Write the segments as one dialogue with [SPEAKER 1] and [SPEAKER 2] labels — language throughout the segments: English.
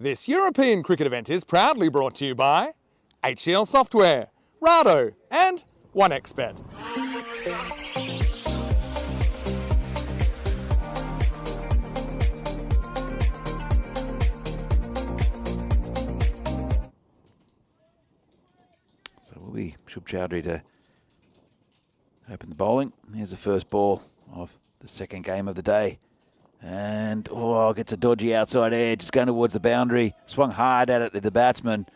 [SPEAKER 1] This European cricket event is proudly brought to you by HCL Software, Rado and 1xBet.
[SPEAKER 2] So will be Shub Chowdhury to open the bowling. Here's the first ball of the second game of the day. And, gets a dodgy outside edge. It's going towards the boundary. Swung hard at it, the batsman.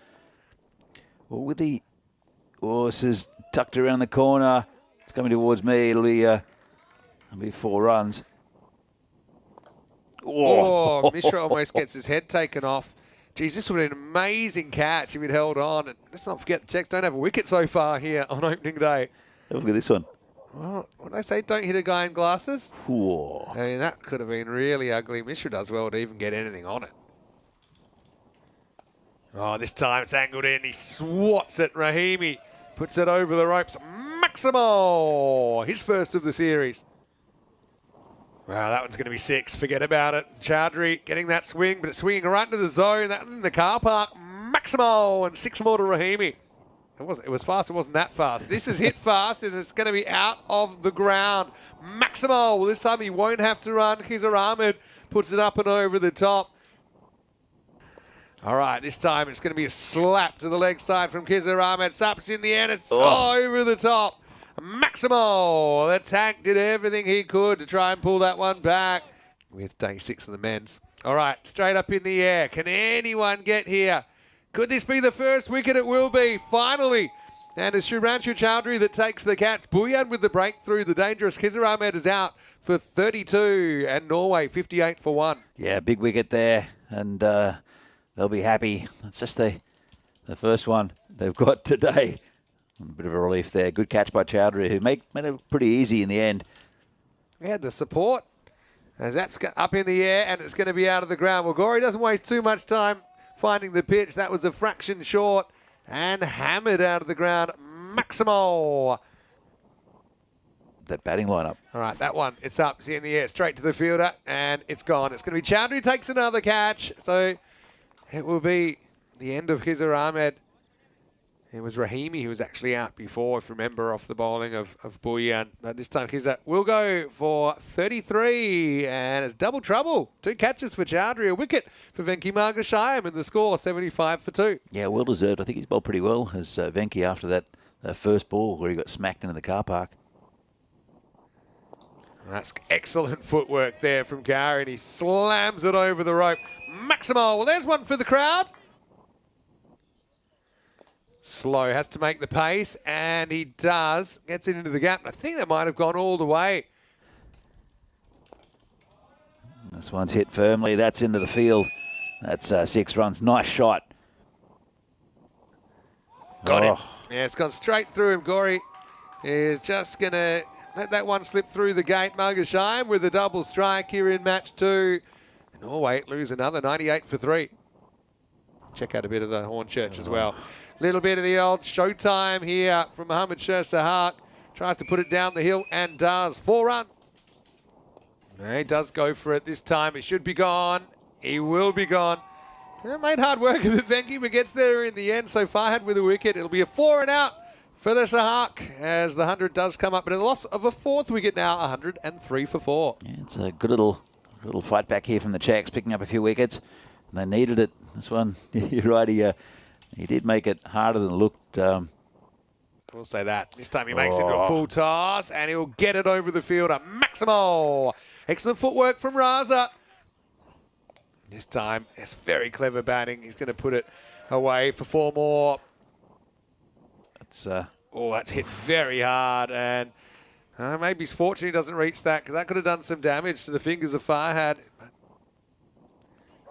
[SPEAKER 2] Well, with the horses tucked around the corner, it's coming towards me. It'll be 4 runs.
[SPEAKER 3] Mishra almost gets his head taken off. Geez, this would have been an amazing catch if he'd held on. And let's not forget the Czechs don't have a wicket so far here on opening day.
[SPEAKER 2] Look at this one.
[SPEAKER 3] Well, what did they say? Don't hit a guy in glasses?
[SPEAKER 2] Whoa.
[SPEAKER 3] I mean, that could have been really ugly. Mishra does well to even get anything on it. Oh, this time it's angled in. He swats at Rahimi. Puts it over the ropes. Maximo! His first of the series. Wow, that one's going to be 6. Forget about it. Chowdhury getting that swing, but it's swinging right into the zone. That was in the car park. Maximo! And 6 more to Rahimi. It was fast. It wasn't that fast. This is hit fast, and it's going to be out of the ground. Maximo. Well, this time he won't have to run. Khizr Ahmed puts it up and over the top. All right, this time it's going to be a slap to the leg side from Khizr Ahmed. Slaps in the end. It's over the top. Maximo. The tank did everything he could to try and pull that one back with day 6 of the men's. All right, straight up in the air. Can anyone get here? Could this be the first wicket? It will be, finally. And it's Shubhranshu Chowdhury that takes the catch. Bhuyan with the breakthrough. The dangerous Khizr Ahmed is out for 32. And Norway 58 for 1.
[SPEAKER 2] Yeah, big wicket there. And they'll be happy. It's just the first one they've got today. A bit of a relief there. Good catch by Chowdhury, who made it look pretty easy in the end.
[SPEAKER 3] He had the support. As that's up in the air and it's going to be out of the ground. Well, Gorey doesn't waste too much time finding the pitch. That was a fraction short and hammered out of the ground. Maximo.
[SPEAKER 2] That batting lineup.
[SPEAKER 3] All right, that one. It's up. It's in the air. Straight to the fielder and it's gone. It's going to be Chowdhury takes another catch. So it will be the end of Khizr Ahmed. It was Rahimi who was actually out before, if you remember, off the bowling of Bhuyan. But this time Khizr will go for 33, and it's double trouble. 2 catches for Chowdhury, a wicket for Venki Margashayam, and the score 75 for 2.
[SPEAKER 2] Yeah, well deserved. I think he's bowled pretty well as Venki after that first ball where he got smacked into the car park.
[SPEAKER 3] That's excellent footwork there from Gary, and he slams it over the rope. Maximo, well, there's one for the crowd. Slow has to make the pace, and he does. Gets it into the gap. I think that might have gone all the way.
[SPEAKER 2] This one's hit firmly. That's into the field. That's 6 runs. Nice shot.
[SPEAKER 3] Got it. Yeah, it's gone straight through him. Gorey is just going to let that one slip through the gate. Margashayam with a double strike here in match 2. Norway lose another 98 for 3. Check out a bit of the Hornchurch as well. Little bit of the old showtime here from Mohammad Sahak. Tries to put it down the hill and does. 4 run. He does go for it this time. He should be gone. He will be gone. Made hard work of it, Venki, but gets there in the end. So Farhad with a wicket. It'll be a 4 and out for the Sahak as the 100 does come up. But a loss of a 4th wicket now, 103 for 4.
[SPEAKER 2] Yeah, it's a good little fight back here from the Czechs, picking up a few wickets. And they needed it. This one, you're right, he did make it harder than it looked.
[SPEAKER 3] We'll say that. This time he makes it into a full toss, and he'll get it over the fielder. Maximo! Excellent footwork from Raza. This time, it's very clever batting. He's going to put it away for 4 more. That's hit very hard, and maybe he's fortunate he doesn't reach that, because that could have done some damage to the fingers of Farhad.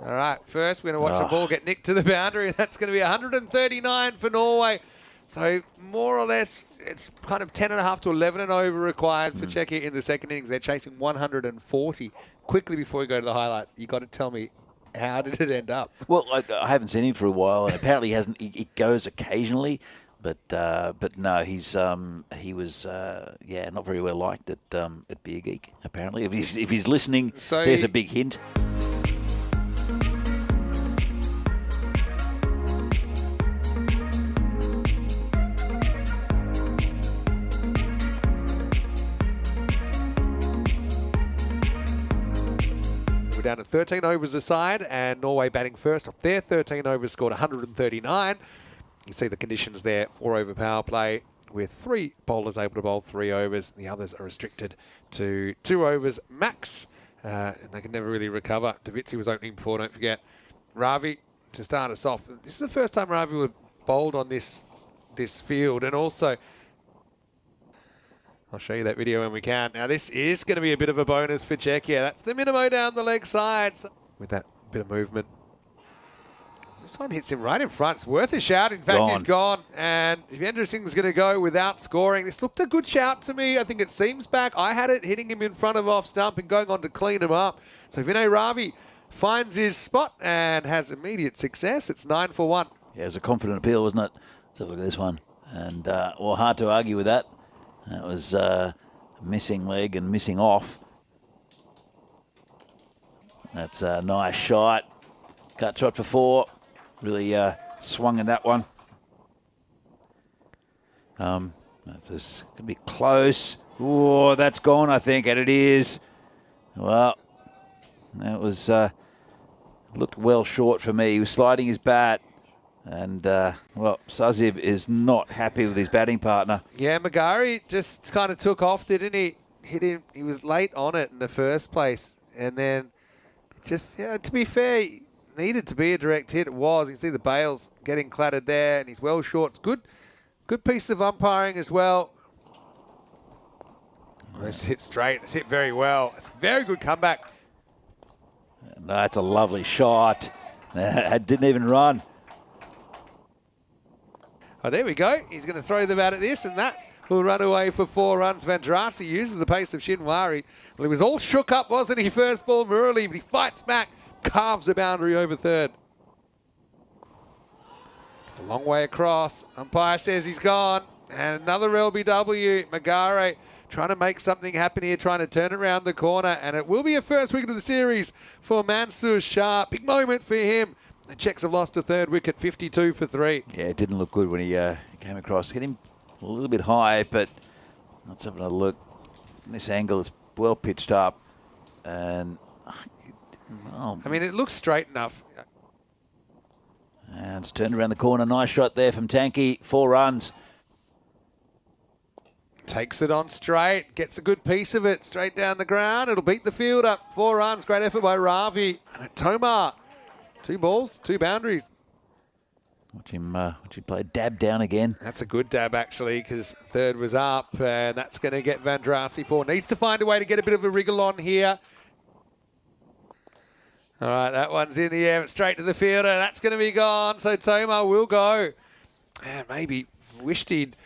[SPEAKER 3] All right, first we're going to watch the ball get nicked to the boundary. That's going to be 139 for Norway. So more or less, it's kind of 10.5 to 11 and over required for Czechia in the second innings. They're chasing 140. Quickly before we go to the highlights, you got to tell me, how did it end up?
[SPEAKER 2] Well, I haven't seen him for a while, and apparently he hasn't. He goes occasionally, but no, he was not very well liked at Beer Geek. Apparently, if he's listening, so there's a big hint.
[SPEAKER 3] down at 13 overs aside, and Norway batting first off their 13 overs scored 139. You see the conditions there, 4 over power play with 3 bowlers able to bowl 3 overs. The others are restricted to 2 overs max, and they can never really recover. Davitsi was opening before, don't forget. Ravi to start us off. This is the first time Ravi would bowled on this field, and also I'll show you that video when we can. Now this is going to be a bit of a bonus for Czechia. That's the minimo down the leg side with that bit of movement. This one hits him right in front. It's worth a shout. In fact, he's gone. And Vijender Singh's going to go without scoring. This looked a good shout to me. I think it seems back. I had it hitting him in front of off stump and going on to clean him up. So Vinay Ravi finds his spot and has immediate success. It's 9 for 1.
[SPEAKER 2] Yeah, it was a confident appeal, wasn't it? Let's have a look at this one. And, well, hard to argue with that. That was a missing leg and missing off. That's a nice shot. Cut shot for 4. Really swung in that one. That's just going to be close. Oh, that's gone, I think, and it is. Well, that was looked well short for me. He was sliding his bat. And, well, Sazib is not happy with his batting partner.
[SPEAKER 3] Yeah, Magari just kind of took off, didn't he? Hit him. He was late on it in the first place. And then just, yeah, to be fair, needed to be a direct hit. It was. You can see the bails getting clattered there, and he's well short. It's good piece of umpiring as well. It's hit straight. It's hit very well. It's a very good comeback.
[SPEAKER 2] No, that's a lovely shot. It didn't even run.
[SPEAKER 3] Oh, there we go. He's going to throw the bat at this, and that will run away for 4 runs. Vandrasi uses the pace of Shinwari. Well, he was all shook up, wasn't he, first ball Murali, but he fights back, carves a boundary over third. It's a long way across. Umpire says he's gone. And another LBW. Magare trying to make something happen here, trying to turn it around the corner, and it will be a first wicket of the series for Mansoor Shah. Big moment for him. The Czechs have lost a 3rd wicket, 52 for 3.
[SPEAKER 2] Yeah, it didn't look good when he came across. Hit him a little bit high, but let's have another look. This angle is well pitched up. And, oh,
[SPEAKER 3] I mean, it looks straight enough.
[SPEAKER 2] And it's turned around the corner. Nice shot there from Tanky. 4 runs.
[SPEAKER 3] Takes it on straight, gets a good piece of it, straight down the ground. It'll beat the field up. 4 runs, great effort by Ravi. And Tomar. 2 balls, 2 boundaries.
[SPEAKER 2] Watch him play dab down again.
[SPEAKER 3] That's a good dab, actually, because 3rd was up, and that's going to get Vandrasi 4. Needs to find a way to get a bit of a wriggle on here. All right, that one's in the air, straight to the fielder. That's going to be gone, so Tomar will go. And maybe wished he'd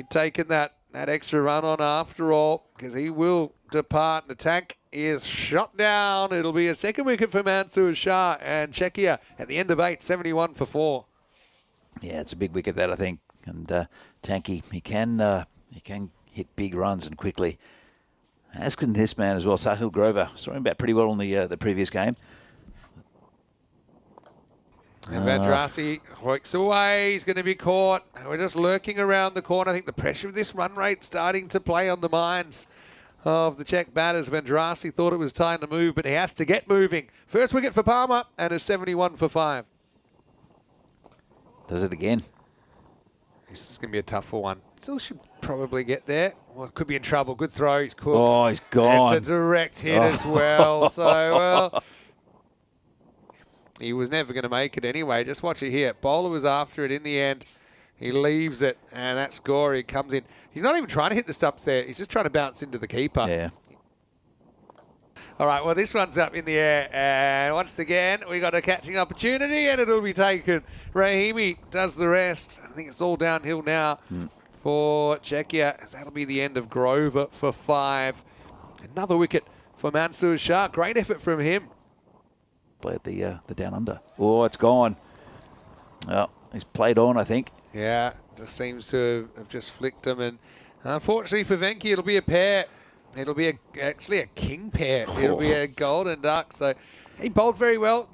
[SPEAKER 3] taken that extra run on after all, because he will depart. The tank is shot down. It'll be a 2nd wicket for Mansoor Shah, and Czechia at the end of 8, 71 for 4.
[SPEAKER 2] Yeah, it's a big wicket that, I think. And Tanky, he can hit big runs and quickly. As can this man as well, Sahil Grover. Saw him bat pretty well on the previous game.
[SPEAKER 3] And Vandrasi works away. He's going to be caught. We're just lurking around the corner. I think the pressure of this run rate starting to play on the minds of the Czech batters. Vandrasi thought it was time to move, but he has to get moving. First wicket for Palmer, and a 71 for 5.
[SPEAKER 2] Does it again.
[SPEAKER 3] This is going to be a tougher one. Still should probably get there. Well, could be in trouble. Good throw. He's cooked.
[SPEAKER 2] Oh, he's gone.
[SPEAKER 3] It's a direct hit as well. So, well, he was never going to make it anyway. Just watch it here. Bowler was after it in the end. He leaves it, and that score, he comes in. He's not even trying to hit the stumps there. He's just trying to bounce into the keeper.
[SPEAKER 2] Yeah.
[SPEAKER 3] All right, well, this one's up in the air. And once again, we got a catching opportunity, and it'll be taken. Rahimi does the rest. I think it's all downhill now for Czechia. That'll be the end of Grover for 5. Another wicket for Mansoor Shah. Great effort from him.
[SPEAKER 2] Play at the down under. Oh, it's gone. Well, he's played on, I think.
[SPEAKER 3] Yeah, just seems to have just flicked him. And unfortunately for Venki, it'll be a pair. It'll be actually a king pair. It'll be a golden duck. So he bowled very well.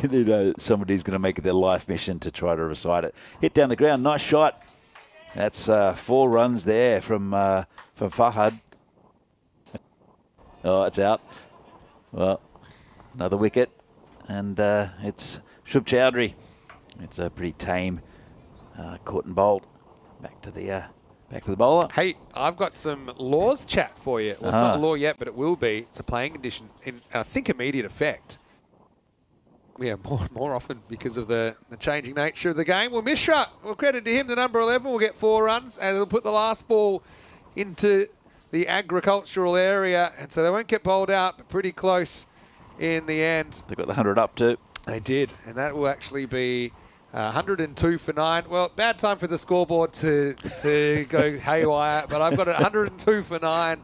[SPEAKER 2] You know, somebody's going to make it their life mission to try to recite it. Hit down the ground. Nice shot. That's 4 runs there from Fahad. Oh, it's out. Well, Another wicket, and it's Shub Chowdhury. It's a pretty tame caught and bowled. Back to the bowler.
[SPEAKER 3] Hey, I've got some laws chat for you. Well, it's not a law yet, but it will be. It's a playing condition in, I think, immediate effect. Yeah, more often because of the changing nature of the game. Well, Mishra, we'll credit to him, the number 11 will get 4 runs, and it'll put the last ball into the agricultural area, and so they won't get bowled out, but pretty close in the end.
[SPEAKER 2] They got the 100 up too.
[SPEAKER 3] They did, and that will actually be 102 for 9. Well, bad time for the scoreboard to go haywire, but I've got 102 for 9.